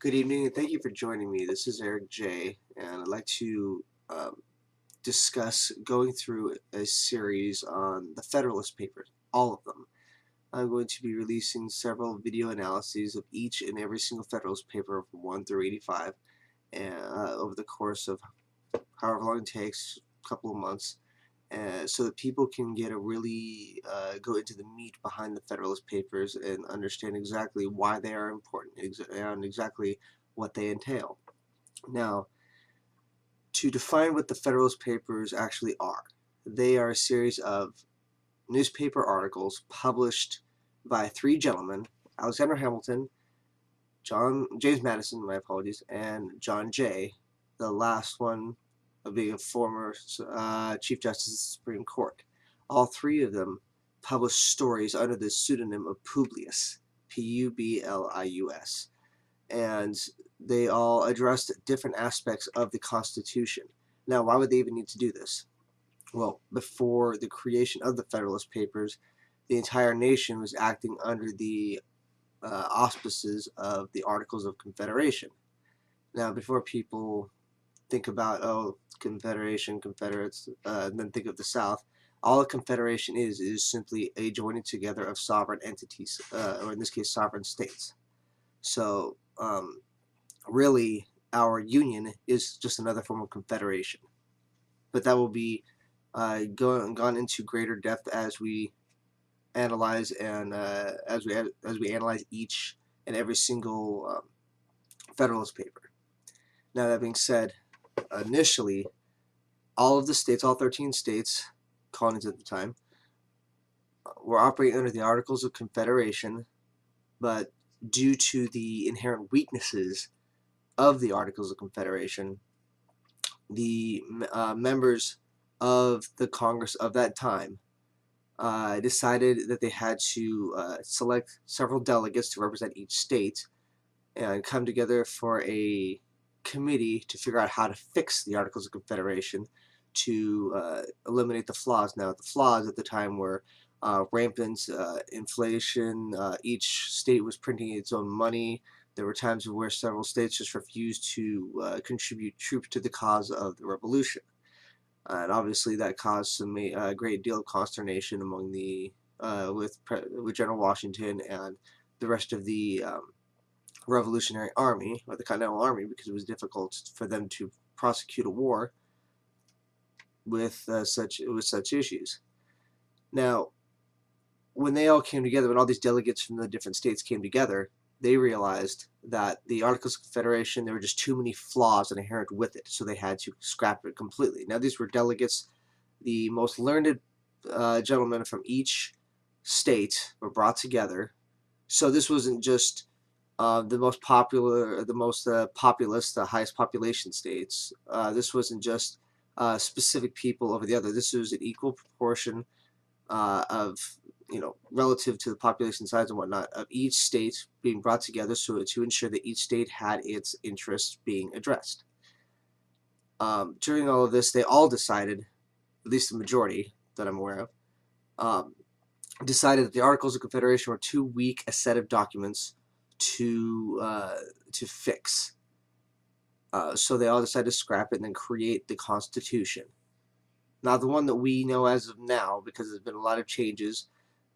Good evening, and thank you for joining me. This is Eric J, and I'd like to discuss going through a series on the Federalist Papers, all of them. I'm going to be releasing several video analyses of each and every single Federalist paper from 1 through 85 and, over the course of however long it takes, a couple of months, so that people can get a really go into the meat behind the Federalist Papers and understand exactly why they are important and exactly what they entail. Now, to define what the Federalist Papers actually are, they are a series of newspaper articles published by three gentlemen: Alexander Hamilton, James Madison, my apologies, and John Jay, the last one being a former Chief Justice of the Supreme Court. All three of them published stories under the pseudonym of Publius, Publius, and they all addressed different aspects of the Constitution. Now, why would they even need to do this? Well, before the creation of the Federalist Papers, the entire nation was acting under the auspices of the Articles of Confederation. Now, before people think about, oh, Confederation, Confederates, and then think of the South, all a confederation is simply a joining together of sovereign entities, or in this case, sovereign states. So, really, our union is just another form of confederation. But that will be gone into greater depth as we analyze and as we analyze each and every single Federalist paper. Now, that being said, initially, all of the states, all 13 states, colonies at the time, were operating under the Articles of Confederation, but due to the inherent weaknesses of the Articles of Confederation, the members of the Congress of that time decided that they had to select several delegates to represent each state and come together for a committee to figure out how to fix the Articles of Confederation to eliminate the flaws. Now, the flaws at the time were rampant inflation. Each state was printing its own money. There were times where several states just refused to contribute troops to the cause of the revolution. And obviously that caused some a great deal of consternation among the with General Washington and the rest of the Revolutionary Army, or the Continental Army, because it was difficult for them to prosecute a war with such issues. Now, when they all came together, when all these delegates from the different states came together, they realized that the Articles of Confederation, there were just too many flaws inherent with it, so they had to scrap it completely. Now, these were delegates. The most learned gentlemen from each state were brought together. So this wasn't just the most popular, the most populous, the highest population states. This wasn't just specific people over the other. This was an equal proportion of, relative to the population size and whatnot, of each state being brought together so to ensure that each state had its interests being addressed. During all of this, they all decided, at least the majority that I'm aware of, decided that the Articles of Confederation were too weak a set of documents to fix. So they all decided to scrap it and then create the Constitution. Now, the one that we know as of now, because there's been a lot of changes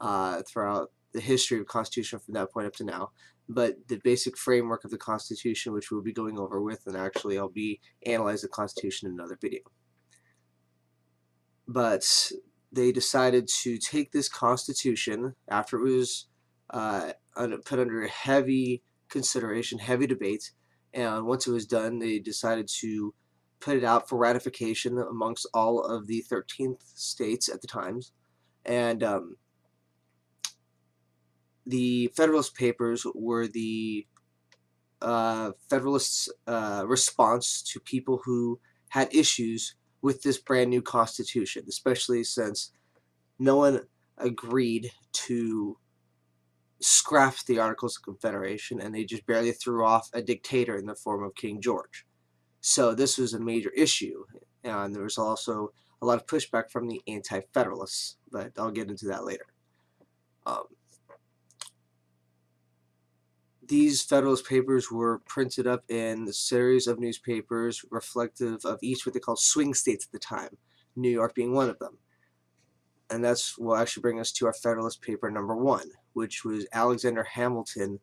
throughout the history of the Constitution from that point up to now, but the basic framework of the Constitution, which we'll be going over with, and actually I'll be analyzing the Constitution in another video. But they decided to take this Constitution, after it was put under heavy consideration, heavy debate, and once it was done, they decided to put it out for ratification amongst all of the 13th states at the times. And the Federalist Papers were the Federalists' response to people who had issues with this brand new Constitution, especially since no one agreed to scrap the Articles of Confederation, and they just barely threw off a dictator in the form of King George. So this was a major issue, and there was also a lot of pushback from the anti-federalists, but I'll get into that later. these Federalist Papers were printed up in a series of newspapers reflective of each what they called swing states at the time, New York being one of them. And that's will actually bring us to our Federalist Paper number 1, which was Alexander Hamilton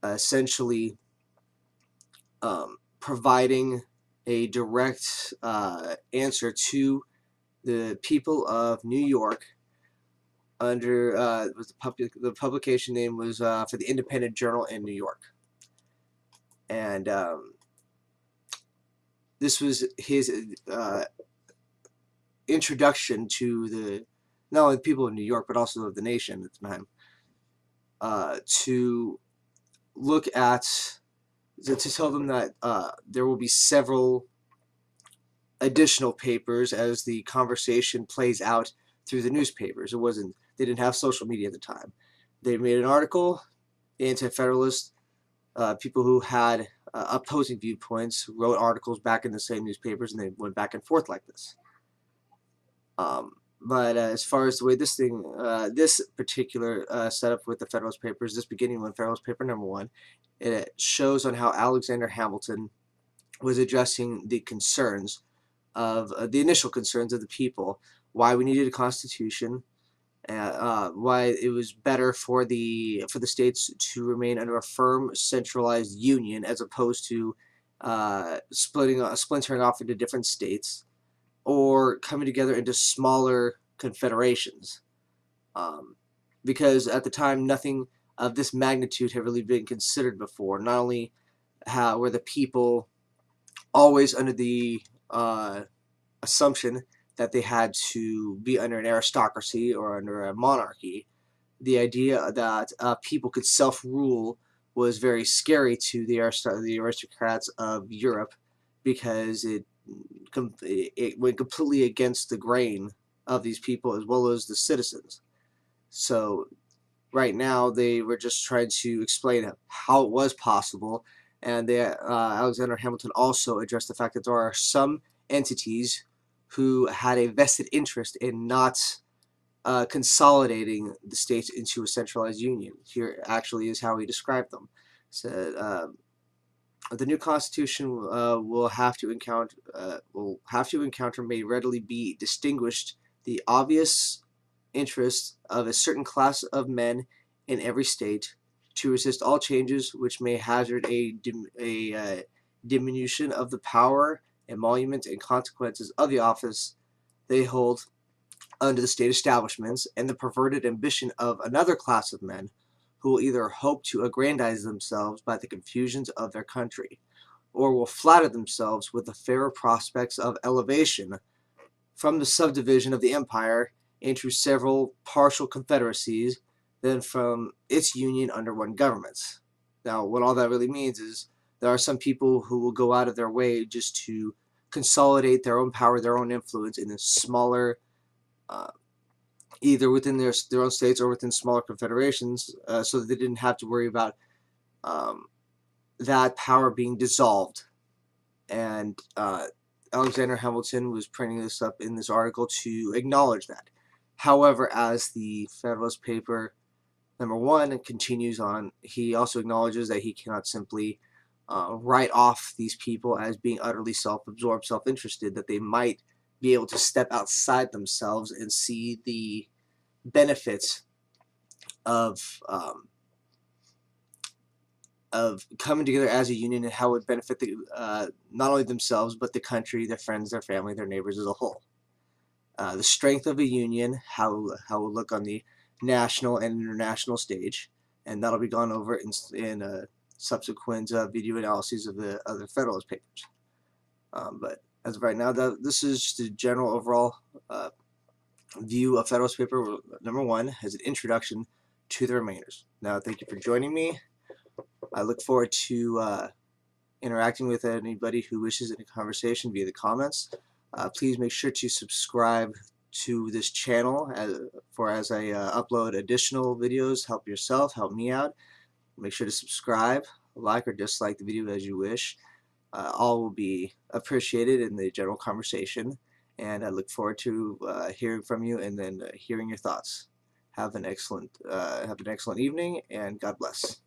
essentially providing a direct answer to the people of New York under was the publication name was for the Independent Journal in New York, and this was his introduction to the not only the people of New York but also of the nation at the time to look at to tell them that there will be several additional papers as the conversation plays out through the newspapers. They didn't have social media at the time. They made an article, anti-federalist people who had opposing viewpoints wrote articles back in the same newspapers, and they went back and forth like this. But as far as the way this particular setup with the Federalist Papers, this beginning with Federalist Paper number 1, it shows on how Alexander Hamilton was addressing the concerns of the initial concerns of the people, why we needed a constitution, why it was better for the states to remain under a firm centralized union as opposed to splintering off into different states or coming together into smaller confederations, because at the time nothing of this magnitude had really been considered before. Not only were the people always under the assumption that they had to be under an aristocracy or under a monarchy, the idea that people could self-rule was very scary to the aristocrats of Europe, because it went completely against the grain of these people as well as the citizens. So right now they were just trying to explain how it was possible, and Alexander Hamilton also addressed the fact that there are some entities who had a vested interest in not consolidating the states into a centralized union. Here actually is how he described them. So the new constitution will have to encounter may readily be distinguished the obvious interest of a certain class of men in every state to resist all changes which may hazard a diminution of the power, emolument, and consequences of the office they hold under the state establishments, and the perverted ambition of another class of men who will either hope to aggrandize themselves by the confusions of their country, or will flatter themselves with the fairer prospects of elevation from the subdivision of the empire into several partial confederacies than from its union under one government. Now, what all that really means is there are some people who will go out of their way just to consolidate their own power, their own influence in a smaller, either within their own states or within smaller confederations, so that they didn't have to worry about that power being dissolved. And Alexander Hamilton was printing this up in this article to acknowledge that. However, as the Federalist Paper number 1 continues on, he also acknowledges that he cannot simply write off these people as being utterly self-absorbed, self-interested, that they might be able to step outside themselves and see the benefits of coming together as a union, and how it would benefit not only themselves but the country, their friends, their family, their neighbors as a whole. The strength of a union, how it will look on the national and international stage, and that'll be gone over in subsequent video analyses of the other Federalist Papers. But as of right now, this is just a general overall view of Federalist Paper number 1 as an introduction to the remainders. Now, thank you for joining me. I look forward to interacting with anybody who wishes in a conversation via the comments. Please make sure to subscribe to this channel as I upload additional videos. Help yourself, help me out. Make sure to subscribe, like or dislike the video as you wish. All will be appreciated in the general conversation, and I look forward to hearing from you and then hearing your thoughts. Have an excellent evening, and God bless.